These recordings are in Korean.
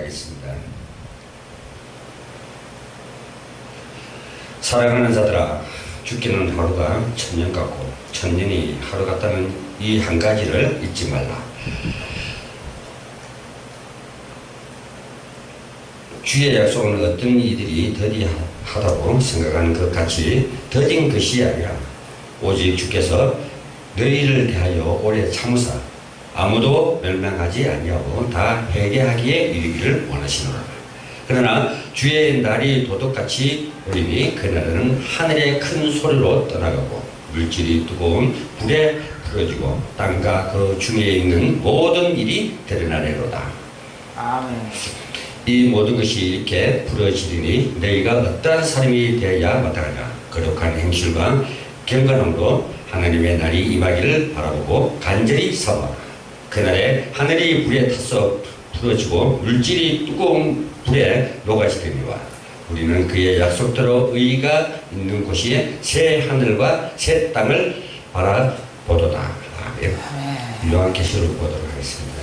하겠습니다. 사랑하는 자들아, 죽기는 하루가 천년 같고 천년이 하루 같다는 이 한 가지를 잊지 말라. 주의 약속은 어떤 이들이 더디하다고 생각하는 것 같이 더딘 것이 아니라 오직 주께서 너희를 대하여 오래 참으사 아무도 멸망하지 아니하고 다 회개하기에 이르기를 원하시노라. 그러나 주의 날이 도둑같이 오리니 그날은 하늘의 큰 소리로 떠나가고 물질이 뜨거운 불에 풀어지고 땅과 그 중에 있는 모든 일이 드러나리로다. 아멘. 이 모든 것이 이렇게 풀어지리니 너희가 어떠한 사람이 되어야 마땅하냐. 거룩한 행실과 경건함으로 하나님의 날이 임하기를 바라보고 간절히 사모하라. 그날에 하늘이 불에 타서 풀어지고 물질이 뜨거운 불에 녹아지리니와 우리는 그의 약속대로 의가 있는 곳이 새 하늘과 새 땅을 바라보도다. 아멘. 유용한 계시록 보도록 하겠습니다.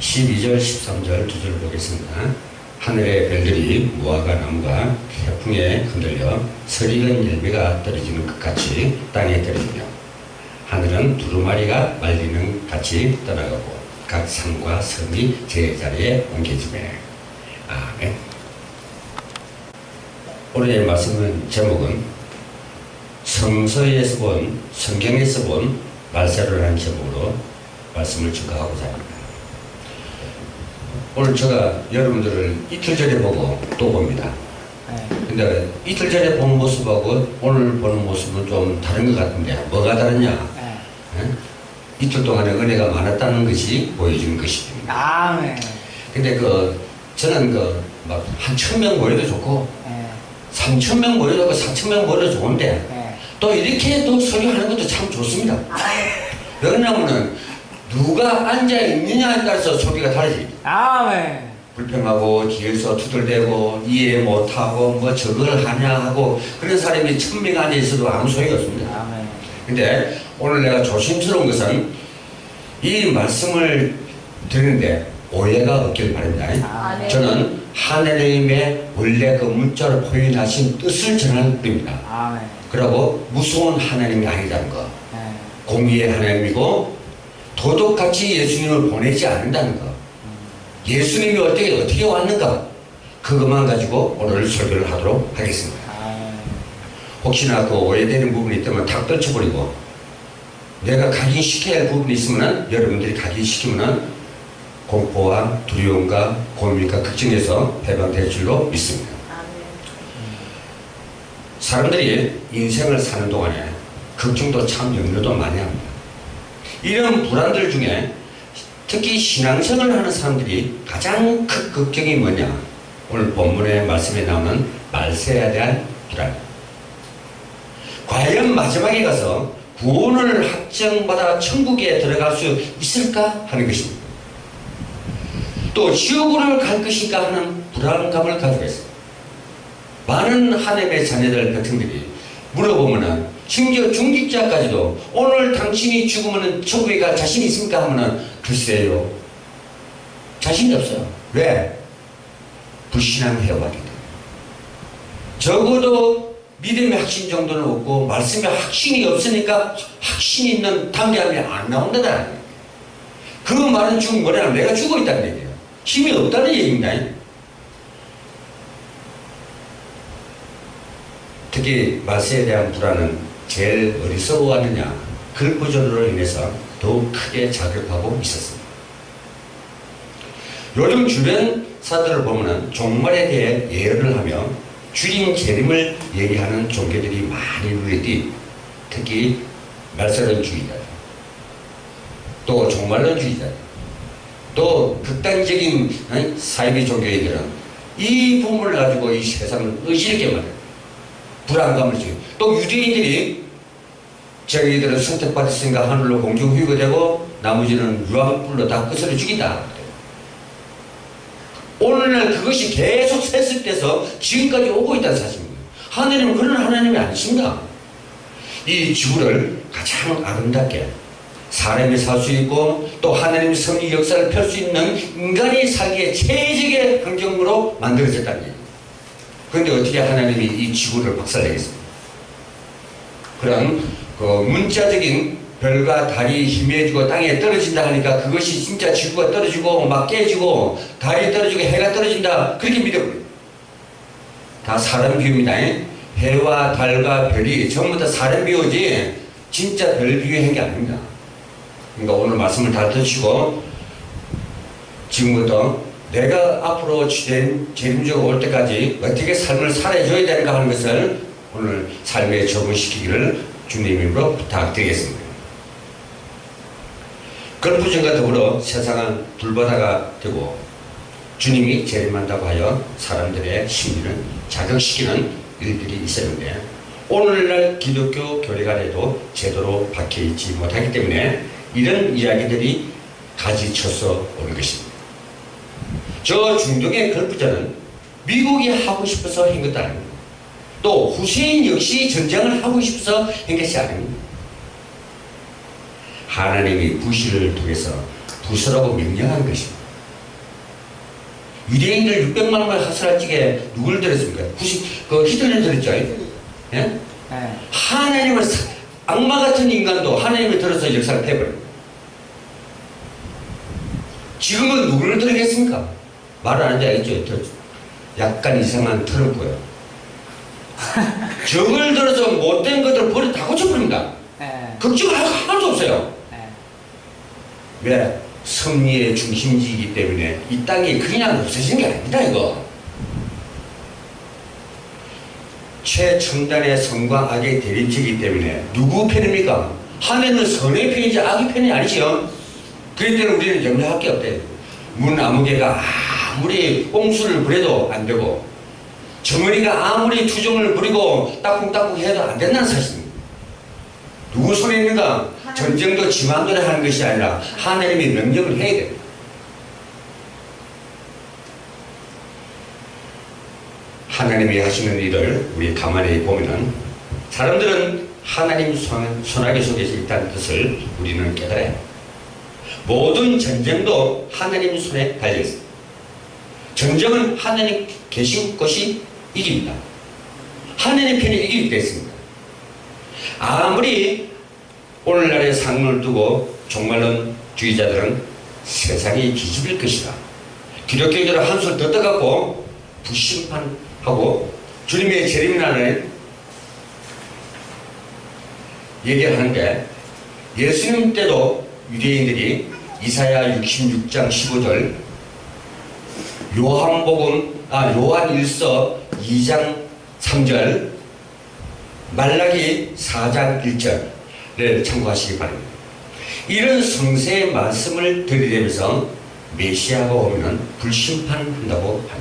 12절 13절 두 절 보겠습니다. 하늘의 별들이 무화과 나무가 태풍에 흔들려 서리는 열매가 떨어지는 것 같이 땅에 떨어지며 하늘은 두루마리가 말리는 같이 떠나가고 각 산과 섬이 제자리에 옮겨지매. 아멘. 오늘의 말씀은 제목은 성서에서 본, 성경에서 본 말세로라는 제목으로 말씀을 증거하고자 합니다. 오늘 제가 여러분들을 이틀 전에 보고 또 봅니다. 근데 이틀 전에 본 모습하고 오늘 보는 모습은 좀 다른 것 같은데 뭐가 다르냐? 이틀 동안에 은혜가 많았다는 것이 보여주는 것입니다. 아멘. 근데 저는 막 한 1000명 모여도 좋고 3000명 모여도 좋고 4000명 모여도 좋은데 또 이렇게 또 설교하는 것도 참 좋습니다. 왜냐면은 누가 앉아있느냐에 따라서 소리가 다르지. 아멘. 불평하고 뒤에서 투덜대고 이해 못하고 뭐 저걸 하냐 하고 그런 사람이 1000명 안에 있어도 아무 소용이 없습니다. 아멘. 근데 오늘 내가 조심스러운 것은 이 말씀을 드리는데 오해가 없길 바랍니다. 아멘. 저는 하나님의 원래 그 문자로 표현하신 뜻을 전하는 뿐입니다. 아멘. 그리고 무서운 하나님이 아니라는 거. 공의의 하나님이고 도둑같이 예수님을 보내지 않는다는 거. 예수님이 어떻게 왔는가? 그것만 가지고 오늘 설교를 하도록 하겠습니다. 혹시나 오해되는 부분이 있다면 탁 떨쳐버리고 내가 각인시켜야 할 부분이 있으면 여러분들이 각인시키면 공포와 두려움과 고민과 걱정에서 해방될 줄로 믿습니다. 사람들이 인생을 사는 동안에 걱정도 참 염려도 많이 합니다. 이런 불안들 중에 특히 신앙생활을 하는 사람들이 가장 큰 걱정이 뭐냐? 오늘 본문의 말씀에 나오는 말세에 대한 불안. 과연 마지막에 가서 구원을 확정받아 천국에 들어갈 수 있을까 하는 것입니다. 또 지옥으로 갈 것인가 하는 불안감을 가지고 있습니다. 많은 하나님의 자녀들 백성들이 물어보면은 심지어 중직자까지도 오늘 당신이 죽으면 천국에 갈 자신 있습니까? 하면은 글쎄요. 자신이 없어요. 왜? 불신앙해왔기 때문에. 적어도 믿음의 확신 정도는 없고 말씀의 확신이 없으니까 확신 있는 담대함이 안 나온다는 얘기예요. 그 말은 지금 뭐냐면 내가 죽어 있다는 얘기예요. 힘이 없다는 얘기입니다. 특히 말세에 대한 불안은 제일 어리석어하느냐 그 구조로 인해서 더욱 크게 자극하고 있었습니다. 요즘 주변 사들을 보면 종말에 대해 예언을 하며 주님 재림을 얘기하는 종교들이 많이 눈에 띄. 특히 말세론주의자, 또 종말론주의자, 또 극단적인 사이비 종교인들은 이 부분을 가지고 이 세상을 의지하게 만들어요. 불안감을 주고 또 유대인들이 자기들은 선택받았으니까 하늘로 공중후유가 되고 나머지는 유황불로 다 끝으로 죽인다. 오늘날 그것이 계속 세습돼서 지금까지 오고 있다는 사실입니다. 하나님은 그런 하나님이 아니십니다. 이 지구를 가장 아름답게 사람이 살 수 있고 또 하나님의 섭리 역사를 펼 수 있는 인간이 살기에 최적의 환경으로 만들어졌다는 얘기입니다. 그런데 어떻게 하나님이 이 지구를 박살내겠습니까? 그런 그 문자적인 별과 달이 희미해지고 땅에 떨어진다 하니까 그것이 진짜 지구가 떨어지고 막 깨지고 달이 떨어지고 해가 떨어진다 그렇게 믿어버려요. 다 사람 비유입니다. 해와 달과 별이 전부 다 사람 비유지 진짜 별 비유한 게 아닙니다. 그러니까 오늘 말씀을 다 듣시고 지금부터 내가 앞으로 재림주가 올 때까지 어떻게 삶을 살아줘야 되는가 하는 것을 오늘 삶에 적응시키기를 주님의 이름으로 부탁드리겠습니다. 걸프전과 더불어 세상은 불바다가 되고 주님이 재림한다고 하여 사람들의 심리를 자극시키는 일들이 있었는데 오늘날 기독교 교리관에도 제대로 박혀있지 못하기 때문에 이런 이야기들이 가지쳐서 오는 것입니다. 저 중동의 걸프전은 미국이 하고 싶어서 한 것도 아닙니다. 또 후세인 역시 전쟁을 하고 싶어서 한 것이 아닙니다. 하나님이 부시를 통해서 부서라고 명령한 것입니다. 유대인들 600만 명을 학살할 적에 누굴 들었습니까? 히틀러를 들었죠? 예? 네. 하나님을 악마 같은 인간도 하나님을 들어서 역사를 해버립니다. 지금은 누구를 들겠습니까? 말을 안 하는지 알겠죠? 약간 이상한 트럼프요. 적을 들어서 못된 것들 버려 다 고쳐버립니다. 네. 걱정할 거 하나도 없어요. 네. 왜? 섭리의 중심지이기 때문에 이 땅이 그냥 없어진 게 아닙니다. 이거 최첨단의 선과 악의 대립체이기 때문에 누구 편입니까? 하나님은 선의 편이지 악의 편이 아니죠. 그렇기 때문에 우리는 염려할 게 없대요. 문아무개가 아무리 꼼수를 부려도 안 되고 정은이가 아무리 투정을 부리고 따쿵따쿵 해도 안 된다는 사실입니다. 누구 손에 있는가? 전쟁도 지 마음대로 하는 것이 아니라 하나님이 명령을 해야 됩니다. 하나님이 하시는 일을 우리 가만히 보면은 사람들은 하나님 손아귀 속에서 있다는 뜻을 우리는 깨달아야 합니다. 모든 전쟁도 하나님 손에 달려있습니다. 전쟁은 하나님 계신 것이 이깁니다. 하나님 편이 이기게 됐습니다. 아무리 오늘날의 상을 두고 종말론주의자들은 세상이 뒤집힐 것이다. 기독교인들은 한술 더 떠갖고 부심판하고 주님의 재림날을 얘기하는데 예수님 때도 유대인들이 이사야 66장 15절 요한일서 2장 3절 말라기 4장 1절을 참고하시기 바랍니다. 이런 성세의 말씀을 들이대면서 메시아가 오면 불심판한다고 합니다.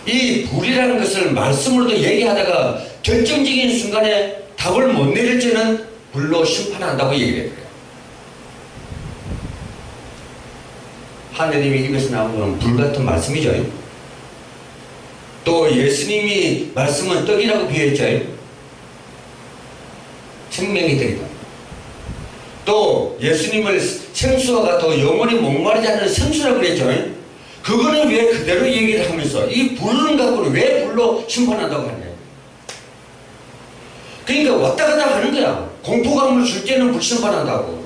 이 불이라는 것을 말씀으로도 얘기하다가 결정적인 순간에 답을 못 내릴 때는 불로 심판한다고 얘기를 해요. 하느님이 입에서 나온 건 불같은 말씀이죠. 또 예수님이 말씀은 떡이라고 비유했죠. 생명이 떡이다. 또 예수님을 생수와 같고 영원히 목마르지 않는 생수라고 그랬죠. 그거는 왜 그대로 얘기를 하면서 이 불을 갖고는 왜 불로 심판한다고 하냐. 그러니까 왔다 갔다 하는 거야. 공포감을 줄 때는 불 심판한다고.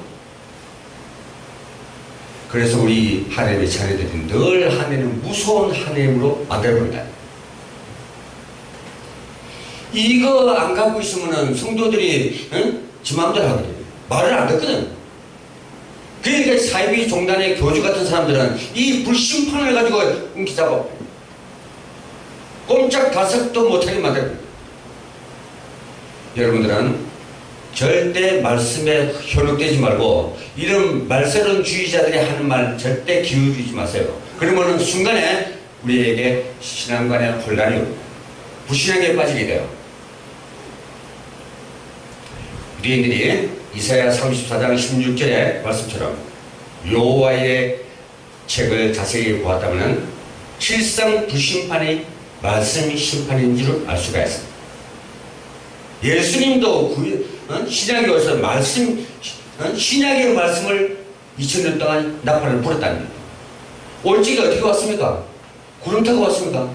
그래서 우리 하나님의 자녀들이 늘 하나님은 무서운 하나님으로 만들어버린다. 이거 안 갖고 있으면은 성도들이 지 마음대로 하거든. 말을 안 듣거든. 그러니까 사이비 종단의 교주 같은 사람들은 이 불심판을 가지고 움키자고 꼼짝 다섯도 못하게 만들어버린다. 여러분들은 절대 말씀에 현혹되지 말고 이런 말세론 주의자들이 하는 말 절대 기울이지 마세요. 그러면은 순간에 우리에게 신앙관의 혼란이 옵니다. 불신앙에 빠지게 돼요. 유대인들이 이사야 34장 16절의 말씀처럼 여호와의 책을 자세히 보았다면 실상 불심판의 말씀이 심판인 줄 알 수가 있습니다. 예수님도 신약에 와서 신약의 말씀을 2000년 동안 나팔을 불었다는 거예요. 올직이 어떻게 왔습니까? 구름 타고 왔습니까?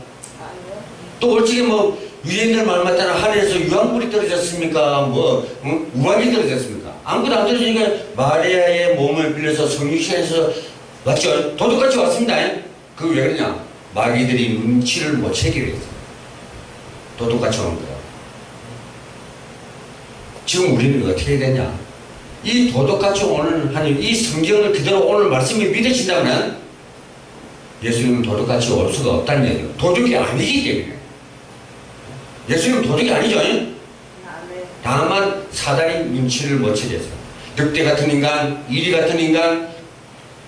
또 올직이 뭐 유대인들 말 맞다나 하늘에서 유황불이 떨어졌습니까? 우박이 떨어졌습니까? 아무것도 안 떨어지니까 마리아의 몸을 빌려서 성육신에서 왔죠. 도둑같이 왔습니다. 그거 왜 그러냐? 마귀들이 눈치를 못 채기로 했어. 도둑같이 온 거야. 지금 우리는 어떻게 해야 되냐? 이 도둑같이 오는 하나님, 이 성경을 그대로 오늘 말씀이 믿어진다면 예수님은 도둑같이 올 수가 없다는 얘기예요. 도둑이 아니기 때문에. 예수님은 도둑이 아니죠. 다만 사단이 눈치를 못 채겠어요. 늑대 같은 인간, 이리 같은 인간,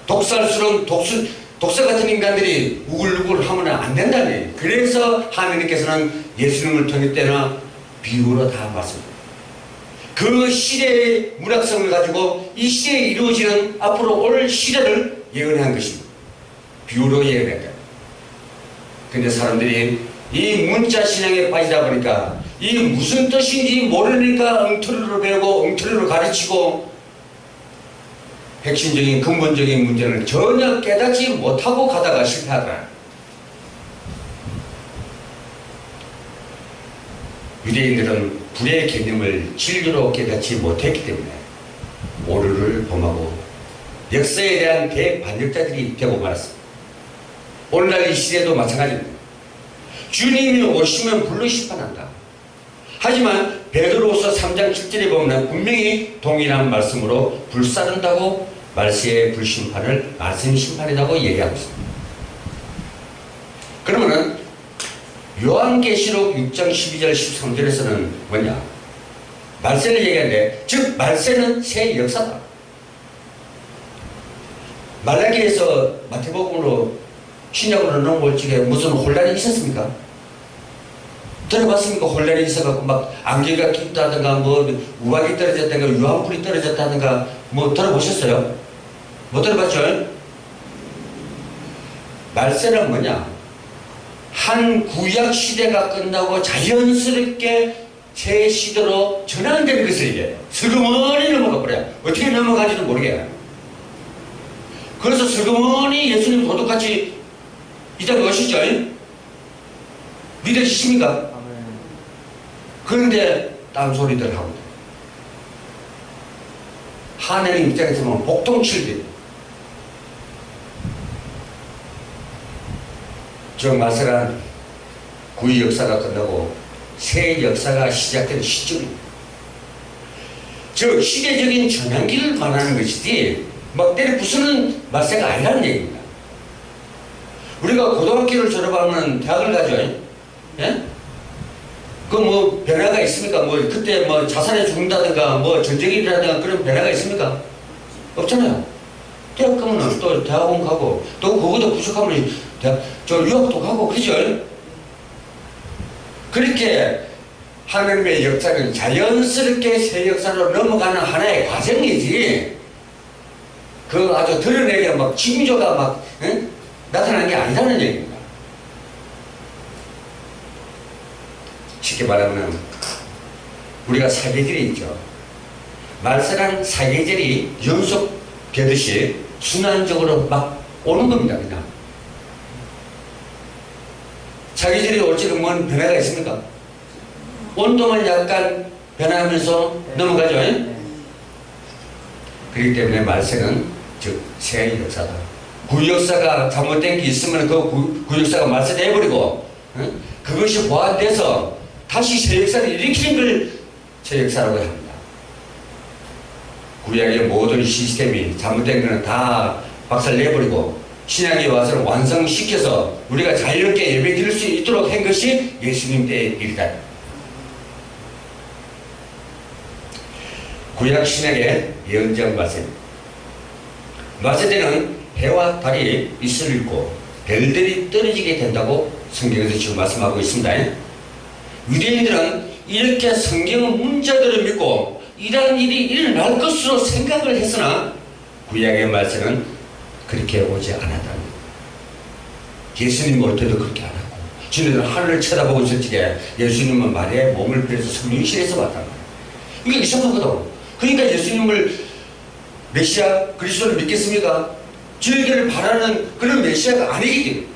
독살스러운 독사 같은 인간들이 우글우글 하면 안 된다는 얘기예요. 그래서 하나님께서는 예수님을 통해 때나 비유로 다 말씀합니다. 그 시대의 문학성을 가지고 이 시대에 이루어지는 앞으로 올 시대를 예언한 것입니다. 비유로 예언했다. 근데 사람들이 이 문자 신앙에 빠지다 보니까 이 무슨 뜻인지 모르니까 엉터리로 배우고 엉터리로 가르치고 핵심적인 근본적인 문제를 전혀 깨닫지 못하고 가다가 실패하더라. 유대인들은 불의 개념을 진리로 깨닫지 못했기 때문에 오류를 범하고 역사에 대한 대반역자들이 되고 말았습니다. 오늘날 이 시대도 마찬가지입니다. 주님이 오시면 불로 심판한다. 하지만 베드로후서 3장 7절에 보면 분명히 동일한 말씀으로 불사른다고 말세의 불심판을 말씀 심판이라고 얘기하고 있습니다. 그러면은 요한계시록 6장 12절 13절에서는 뭐냐? 말세를 얘기하는데, 즉 말세는 새 역사다. 말라기에서 마태복음으로 신약으로 넘어올 적에 무슨 혼란이 있었습니까? 들어봤습니까? 혼란이 있어갖고 막 안개가 낀다든가 우박이 떨어졌다든가 유황불이 떨어졌다든가 들어보셨어요? 못 들어봤죠? 말세는 뭐냐? 한 구약 시대가 끝나고 자연스럽게 새 시대로 전환되는 것을 얘기해요. 슬그머니 넘어가 버려요. 어떻게 넘어가지도 모르게. 그래서 슬그머니 예수님 도둑같이 이제 오시죠? 믿어지십니까? 그런데 딴소리들 하고 하나님 입장에서 보면 복통칠대. 저 말세란 구의 역사가 끝나고 새 역사가 시작된 시점입니다. 저 시대적인 전환기를 말하는 것이지 막 때려 부수는 말세가 아니라는 얘기입니다. 우리가 고등학교를 졸업하면 대학을 가죠. 예? 그 변화가 있습니까? 그때 자살에 죽는다든가 전쟁이 일어나든가 그런 변화가 있습니까? 없잖아요. 대학 가면 또 대학원 가고 또 그것도 부족하면 유학도 가고 그러죠. 그렇게 하나님의 역사는 자연스럽게 새 역사로 넘어가는 하나의 과정이지 그 아주 드러내게 징조가 나타난 게 아니라는 얘기입니다. 쉽게 말하면 우리가 사계절이 있죠. 말세란 사계절이 연속되듯이 순환적으로 막 오는 겁니다. 그냥 사계절이 올 적은 뭔 변화가 있습니까? 온도만 약간 변화하면서 넘어가죠. 그렇기 때문에 말세는 즉 새 역사다. 구역사가 잘못된 게 있으면 그 구역사가 말세돼버리고 그것이 보완돼서 다시 새 역사를 일으키는 걸 새 역사라고 합니다. 구약의 모든 시스템이 잘못된 거는 다 박살내버리고 신약에 와서 완성시켜서 우리가 자유롭게 예배 드릴 수 있도록 한 것이 예수님 때의 일이다. 구약 신약의 예언적 말세입니다. 말세 때는 해와 달이 빛을 잃고 별들이 떨어지게 된다고 성경에서 지금 말씀하고 있습니다. 유대인들은 이렇게 성경의 문자들을 믿고 이러한 일이 일어날 것으로 생각을 했으나 구약의 말세는 그렇게 오지 않았다. 예수님 올 때도 그렇게 안 하고 지네들 하늘을 쳐다보고 있을 적에 예수님은 말에 몸을 빌어서 성령실에서 왔단 말이야. 이게 이상하거든. 그러니까 예수님을 메시아 그리스도를 믿겠습니까? 저희들을 바라는 그런 메시아가 아니기 때문에.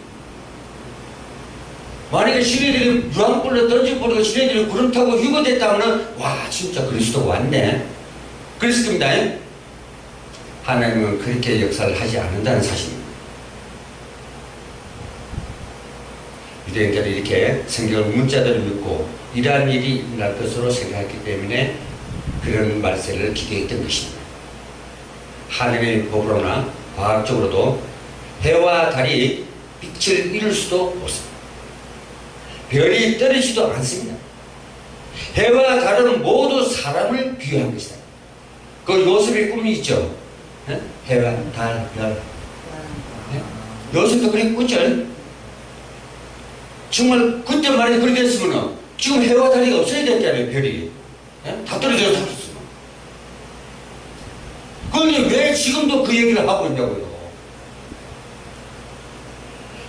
만약에 지네들이 유황불로 던져버리고 지네들이 구름 타고 휴거됐다면 와 진짜 그리스도가 왔네 그랬을 겁니다. 하나님은 그렇게 역사를 하지 않는다는 사실입니다. 유대인들이 이렇게 성경을 문자대로 읽고 이러한 일이 일어날 것으로 생각했기 때문에 그런 말세를 기대했던 것입니다. 하늘의 법으로나 과학적으로도 해와 달이 빛을 잃을 수도 없습니다. 별이 떨어지지도 않습니다. 해와 달은 모두 사람을 비유한 것이다. 그 요셉의 꿈이 있죠. 해와 달, 별. 요셉도 그렇게 꿨죠. 정말 그때 말이 그렇게 됐으면 지금 해와 달이 없어야 됐잖아요. 별이 다 떨어져서 살았어요. 그런데 왜 지금도 그 얘기를 하고 있냐고요.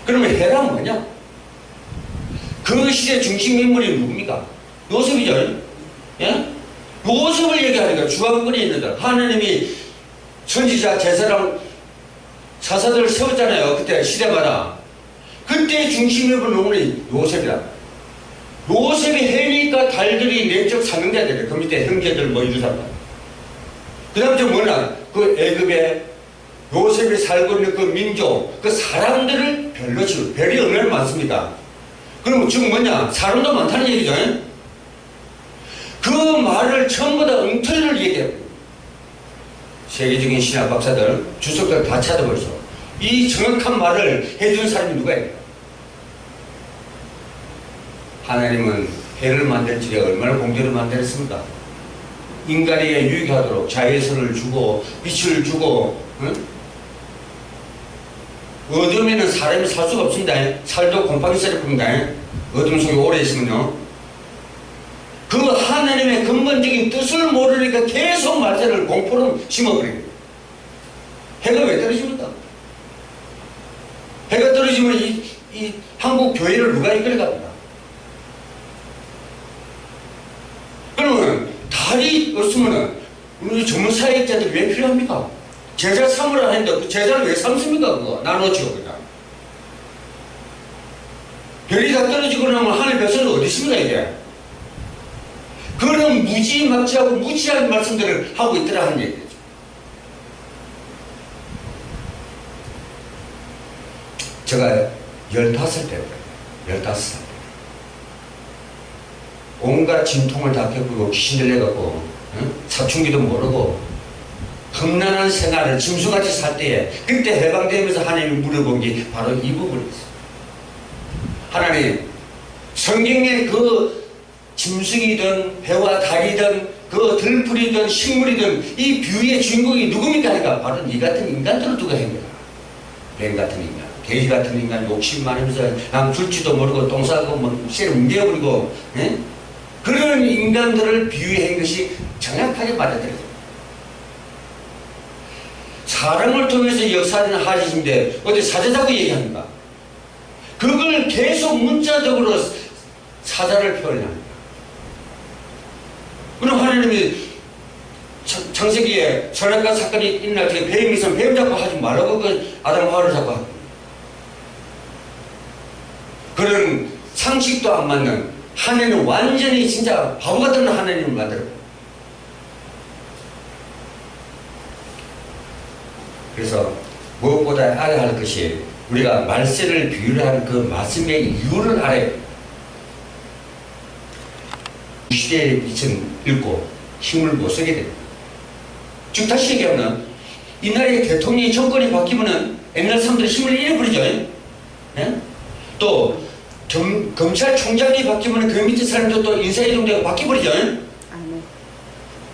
그러면 해란 뭐냐? 그 시대 중심 인물이 누굽니까? 요셉이죠. 예? 요셉을 얘기하니까 주황권에 있는 하나님이 선지자 제사랑 사사들을 세웠잖아요. 그때 시대마다. 그때 중심 인물은 누구니? 요셉이라. 요셉이 해니까 달들이 내적 사명자들이에요. 그 밑에 형제들 뭐 이런 사람. 그 다음에 저 뭐냐? 그 애굽에 요셉이 살고 있는 그 민족, 그 사람들을 별로 지금 별이 얼마나 많습니까? 그러면 지금 뭐냐? 사람도 많다는 얘기죠. 그 말을 전부 다 엉터리를 얘기해요. 세계적인 신학 박사들, 주석들 다 찾아보죠. 이 정확한 말을 해준 사람이 누가예요? 하나님은 해를 만들 적에 얼마나 공들을 만들었습니까? 인간에게 유익하도록 자외선을 주고 빛을 주고 응? 어둠에는 사람이 살 수가 없습니다. 살도 곰팡이 쌀이 뿐입니다. 어둠 속에 오래 있으면요. 그 하나님의 근본적인 뜻을 모르니까 계속 말세를 공포로 심어버립니다. 해가 왜 떨어집니까? 해가 떨어지면 이 한국 교회를 누가 이끌어갑니까? 그러면 달이 없으면 우리 전문 사역자들이 왜 필요합니까? 제자 삼으라 했는데 그 제자를 왜 삼습니까? 그거 나눠지고 그냥. 별이 다 떨어지고 나면 하늘 백성은 어디 있습니까 이게? 그런 무지막지하고 무지한 말씀들을 하고 있더라 하는 얘기죠. 제가 15때였어요. 15살. 온갖 진통을 다 겪고 귀신 들려갖고 사춘기도 모르고 험난한 생활을 짐승같이 살 때에 그때 해방되면서 하나님이 물어본 게 바로 이 부분이었어요. 하나님 성경에 그 짐승이든 배와 달이든 그 들풀이든 식물이든 이 비유의 주인공이 누굽니까? 하니까 바로 이 같은 인간들을 두고 한 거야. 뱀 같은 인간, 돼지 같은 인간, 욕심 많으면서 남 줄지도 모르고 똥 싸고 뭐 씨를 뭉개버리고 그런 인간들을 비유한 것이 정확하게 맞아들여요. 사람을 통해서 역사하는 하나님인데 어디 사자자고 얘기합니까? 그걸 계속 문자적으로 사자를 표현합니다. 그럼 하나님이 창세기에 선악과 사건이 일어날 때 뱀이 있으면 뱀 잡고 하지 말라고 그 아담 하와를 잡고 하고 그런 상식도 안 맞는 하나님은 완전히 진짜 바보 같은 하나님을 만들어요. 그래서 무엇보다 알아야 할 것이 우리가 말세를 비유를 하는 그 말씀의 이유를 알아야 해요. 시대의 빛은 잃고 힘을 못 쓰게 됩니다. 즉 다시 얘기하면 이 나라의 대통령이 정권이 바뀌면은 옛날 사람들이 힘을 잃어버리죠. 네? 또 검찰총장이 바뀌면 그 밑에 사람도 또 인사이동되고 바뀌어버리죠.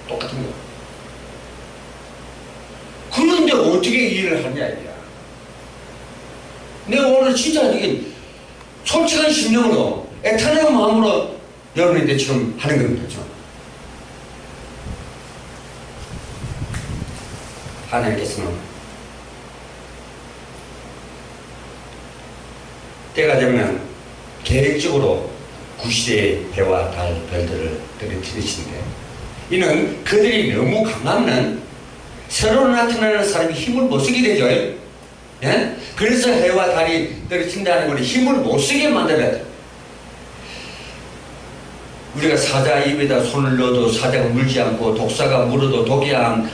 똑같은 거. 그런데 어떻게 이해를 하냐 이거야. 내가 오늘 진짜 이게 솔직한 심령으로 애타는 마음으로 여러분한테 지금 하는 겁니다. 지금. 하나님께서는 때가 되면 계획적으로 구시대의 해와 달, 별들을 떨어뜨리시는데, 이는 그들이 너무 강하면 새로 나타나는 사람이 힘을 못 쓰게 되죠. 예? 그래서 해와 달이 떨어진다는 것은 힘을 못 쓰게 만들어야 돼요. 우리가 사자 입에다 손을 넣어도 사자가 물지 않고, 독사가 물어도 독이 안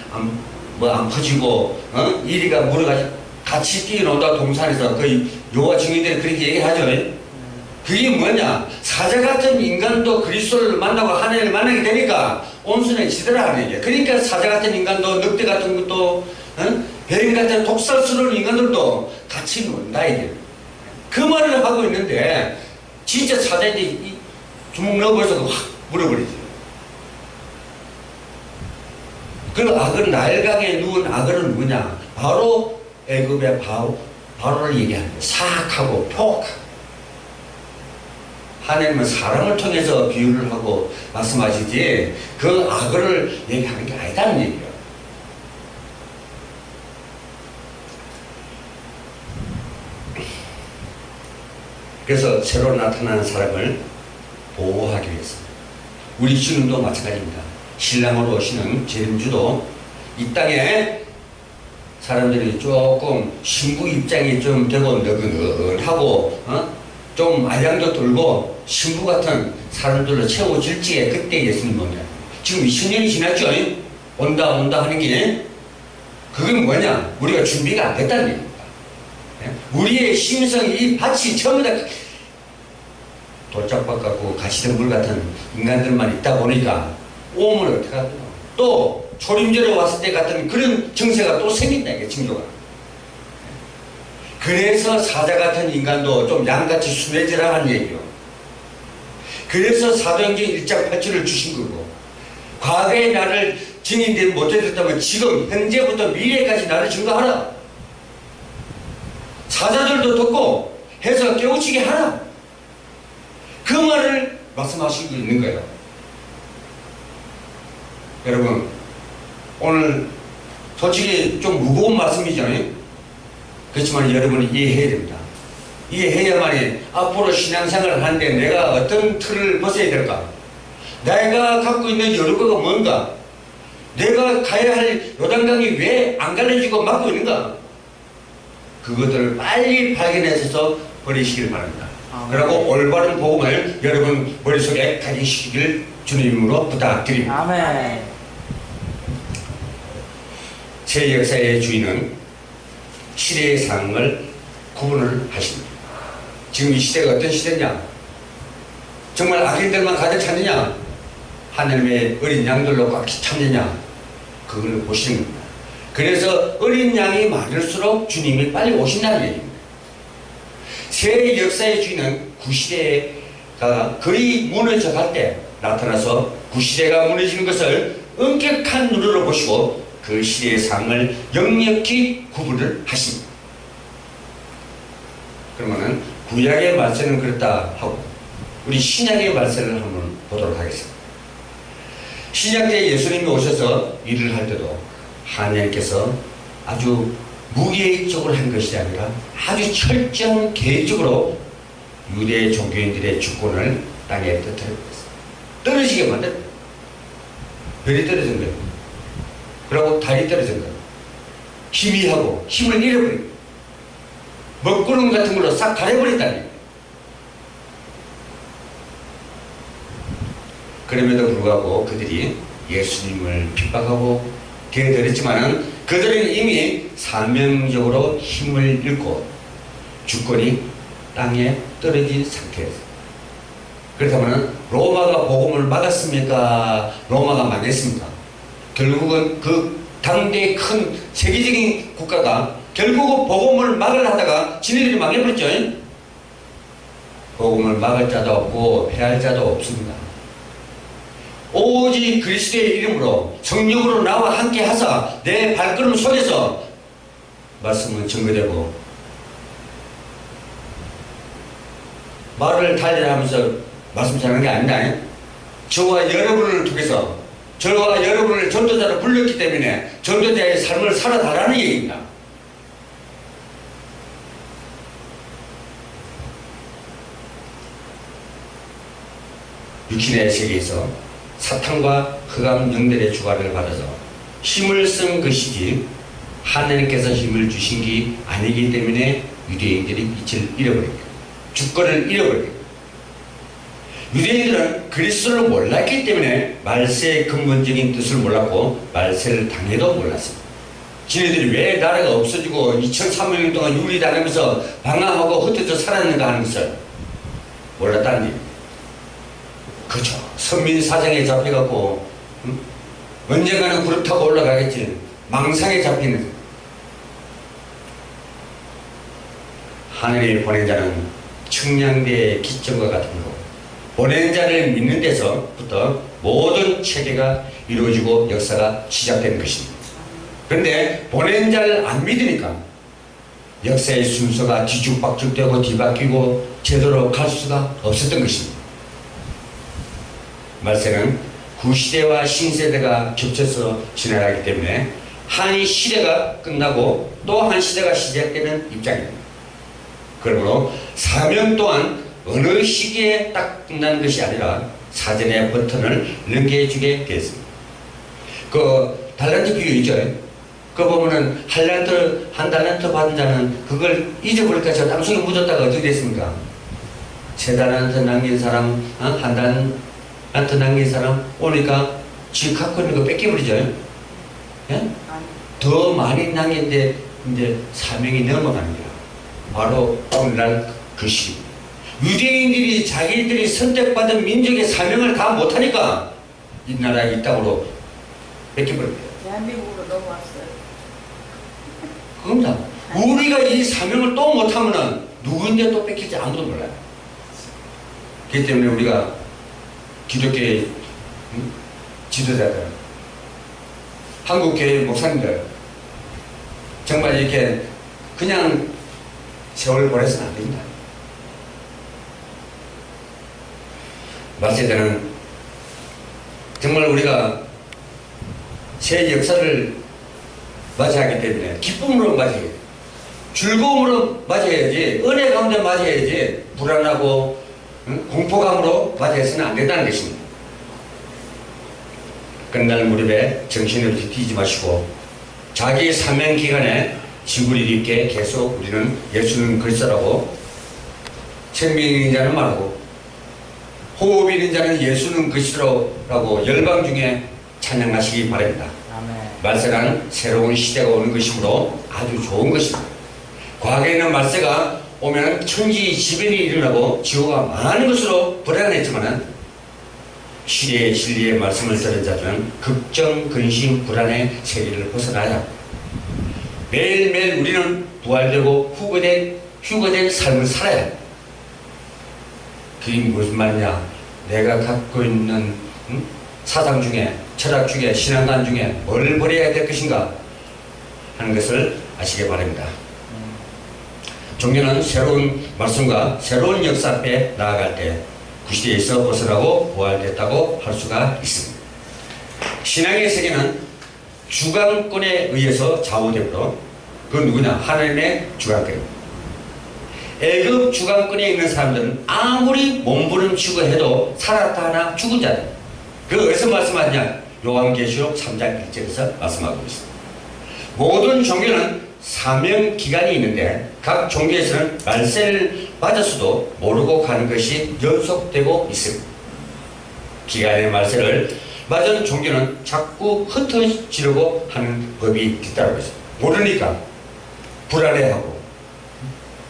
퍼지고, 이리가 물어가지고 같이 뛰어논다 동산에서. 그 요가 증인들이 그렇게 얘기하죠. 그게 뭐냐? 사자 같은 인간도 그리스도를 만나고 하나님을 만나게 되니까 온순해지더라 하는 얘기야. 그러니까 사자 같은 인간도, 늑대 같은 것도, 뱀 같은 독살스러운 인간들도 같이 논다 이게. 그 말을 하고 있는데, 진짜 사자들이 주먹 넣어버려서 확 물어버리죠. 그 악은, 나일강에 누운 악은 누구냐? 바로 애굽의 바로를 얘기하는 거예요. 사악하고 포악하고. 하나님은 사람을 통해서 비유를 하고 말씀하시지, 그 악을 얘기하는 게 아니다는 얘기예요. 그래서 새로 나타나는 사람을 보호하기 위해서, 우리 주님도 마찬가지입니다. 신랑으로 오시는 재림주도 이 땅에 사람들이 조금 신부 입장이 좀 되고 너근하고 좀 알량도 들고 신부 같은 사람들로 채워질지에 그때 예수님 오냐. 지금 20년이 지났죠. 온다 하는 게, 그건 뭐냐? 우리가 준비가 안 됐다는 얘기입니다. 우리의 심성, 이 밭이 전부 다 돌짝밭 같고 가시덤불 같은 인간들만 있다 보니까 오면 어떻게 하더라. 또 초림제로 왔을 때 같은 그런 정세가 또 생긴다 이게 징조가. 그래서 사자 같은 인간도 좀 양같이 순해지라 하는 얘기요. 그래서 사도행전 1장 8절을 주신 거고, 과거의 나를 증인되지 못해줬다면 지금 현재부터 미래까지 나를 증거하라. 사자들도 듣고 해서 깨우치게 하라. 그 말을 말씀하시고 있는 거예요. 여러분, 오늘 솔직히 좀 무거운 말씀이잖아요. 그렇지만 여러분이 이해해야 됩니다. 이해해야만이 앞으로 신앙생활을 하는데 내가 어떤 틀을 벗어야 될까? 내가 갖고 있는 여유가 뭔가? 내가 가야 할 요단강이 왜 안 갈라지고 막고 있는가? 그것들을 빨리 발견해서 버리시길 바랍니다. 그리고 올바른 복음을 여러분 머릿속에 가지시길 주님으로 부탁드립니다. 아멘. 새 역사의 주인은 시대의 상황을 구분을 하십니다. 지금 이 시대가 어떤 시대냐? 정말 악인들만 가득 찼느냐? 하나님의 어린 양들로 꽉 찼느냐? 그걸 보시는 겁니다. 그래서 어린 양이 많을수록 주님이 빨리 오신다는 얘기입니다. 새 역사의 주인은 구시대가 거의 무너져 갈 때 나타나서 구시대가 무너지는 것을 엄격한 눈으로 보시고 그 시대의 상을 역력히 구분을 하십니다. 그러면은 구약의 말세는 그렇다 하고 우리 신약의 말세를 한번 보도록 하겠습니다. 신약 때 예수님이 오셔서 일을 할 때도 하나님께서 아주 무계획적으로 한 것이 아니라 아주 철저한 계획적으로 유대 종교인들의 주권을 땅에 터뜨렸습니다. 떨어지게 만든 별이 떨어진 거예요. 그리고 달이 떨어진 거예요. 희미하고 힘을 잃어버리고 먹구름 같은 걸로 싹 가려버렸다는 거예요. 그럼에도 불구하고 그들이 예수님을 핍박하고 대들었지만은 그들은 이미 사명적으로 힘을 잃고 주권이 땅에 떨어진 상태였어요. 그렇다면 로마가 복음을 막았습니까? 로마가 망했습니까? 결국은 그 당대의 큰 세계적인 국가가 결국은 복음을 막으려 하다가 지네들이 망해버렸죠. 복음을 막을 자도 없고 패할 자도 없습니다. 오직 그리스도의 이름으로 성령으로 나와 함께 하사 내 발걸음 속에서 말씀은 증거되고 말을 달리하면서 말씀 전하는 게 아니다. 저와 여러분을 통해서 저와 여러분을 전도자로 불렀기 때문에 전도자의 삶을 살아달라는 얘기입니다. 육신의 세계에서 사탄과 흑암 영들의 주관을 받아서 힘을 쓴 것이지 하나님께서 힘을 주신 게 아니기 때문에 유대인들이 빛을 잃어버립니다. 주권을 잃어버립니다. 유대인들은 그리스도를 몰랐기 때문에 말세의 근본적인 뜻을 몰랐고 말세를 당해도 몰랐습니다. 지네들이 왜 나라가 없어지고 2300년 동안 윤리당하면서 방황하고 흩어져 살았는가 하는 것을 몰랐다는 얘기입니다. 그렇죠. 선민사상에 잡혀갖고 언젠가는 그룹 타고 올라가겠지. 망상에 잡히는 하늘이 보낸 자는 청량대의 기점과 같은 거. 보낸 자를 믿는 데서부터 모든 체계가 이루어지고 역사가 시작된 것입니다. 그런데 보낸 자를 안 믿으니까 역사의 순서가 뒤죽박죽되고 뒤바뀌고 제대로 갈 수가 없었던 것입니다. 말세는 구시대와 신세대가 겹쳐서 지나가기 때문에 한 시대가 끝나고 또 한 시대가 시작되는 입장입니다. 그러므로 사명 또한 어느 시기에 딱 끝나는 것이 아니라 사전에 버튼을 넘겨주게 됐습니다. 그 달란트 비유 있죠? 그거 보면은 한 달란트 받은 자는 그걸 잊어버릴까 저 땅속에 묻었다가 어떻게 됐습니까? 세 달란트 남긴 사람, 한 달란트 남긴 사람 오니까 지금 갖고 있는 거 뺏겨버리죠? 예? 더 많이 남긴데 이제 사명이 넘어가는 거야. 바로 오늘날 그 시기. 유대인들이 자기들이 선택받은 민족의 사명을 다 못하니까 이 나라에 이 땅으로 뺏겨버립니다. 대한민국으로 넘어왔어요. 그겁니다. 우리가 이 사명을 또 못하면은 누구인데 또 뺏길지 아무도 몰라요. 그렇기 때문에 우리가 기독교의 지도자들, 한국교회 목사님들 정말 이렇게 그냥 세월 보내서는 안 됩니다. 말세대는 정말 우리가 새 역사를 맞이하기 때문에 기쁨으로 맞이해야 돼. 즐거움으로 맞이해야지, 은혜 가운데 맞이해야지 불안하고 공포감으로 맞이해서는 안 된다는 것입니다. 끝날 무렵에 정신을 뒤지 마시고 자기 사명 기간에 지구리 있게 계속 우리는 예수는 그리스도라고 생명인 자는 말하고 호흡 있는 자는 예수는 그리스도라고 열방 중에 찬양하시기 바랍니다. 아멘. 말세라는 새로운 시대가 오는 것이므로 아주 좋은 것입니다. 과거에는 말세가 오면 천지지변이 일어나고 지구가 많은 것으로 불안했지만 시대의 진리의 말씀을 들은 자들은 걱정, 근심, 불안의 세계를 벗어나야 매일매일 우리는 부활되고 휴거된 삶을 살아야 합니다. 그게 무슨 말이냐? 내가 갖고 있는 사상 중에, 철학 중에, 신앙관 중에 뭘 버려야 될 것인가 하는 것을 아시기 바랍니다. 종교는 새로운 말씀과 새로운 역사 앞에 나아갈 때 구시대에서 벗어나고 부활됐다고 할 수가 있습니다. 신앙의 세계는 주관권에 의해서 좌우되므로 그건 누구냐? 하나님의 주관권입니다. 애굽 주관권에 있는 사람들은 아무리 몸부림치고 해도 살았다 하나 죽은 자들. 그 어디서 말씀하냐? 요한계시록 3장 1절에서 말씀하고 있습니다. 모든 종교는 사명 기간이 있는데 각 종교에서는 말세를 맞았어도 모르고 가는 것이 연속되고 있습니다. 기간의 말세를 맞은 종교는 자꾸 흩어지려고 하는 법이 뒤따르고 있습니다. 모르니까 불안해하고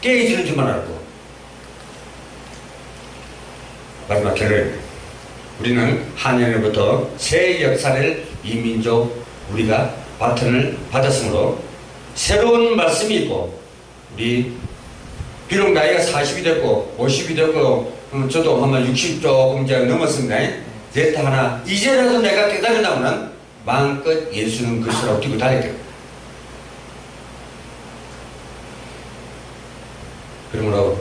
깨어지는 줄만 알고. 마지막 결론입니다. 우리는 한년부터 새 역사를 이민족 우리가 바톤을 받았으므로 새로운 말씀이 있고 우리 비록 나이가 40이 됐고 50이 됐고 저도 한번 60 조금 이제 넘었습니다. 데이터 하나 이제라도 내가 깨달은다면 마음껏 예수는 그리스도라고 뛰고 다녀야 돼요. 그러므로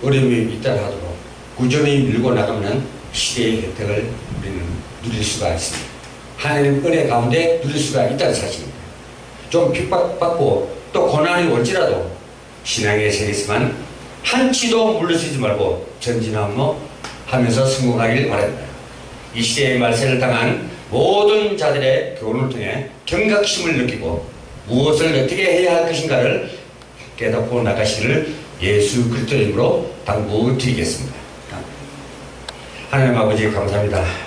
어려움이 있다 하더라도 꾸준히 밀고 나가면 시대의 혜택을 우리는 누릴 수가 있습니다. 하나님 은혜 가운데 누릴 수가 있다는 사실입니다. 좀 핍박받고 또 고난이 올지라도 신앙의 세계에서만 한치도 물러서지 말고 전진하며 하면서 성공하길 바랍니다. 이 시대의 말세를 당한 모든 자들의 교훈을 통해 경각심을 느끼고 무엇을 어떻게 해야 할 것인가를 깨닫고 나가시기를 예수 그리스도 이름으로 당부드리겠습니다. 하나님 아버지 감사합니다.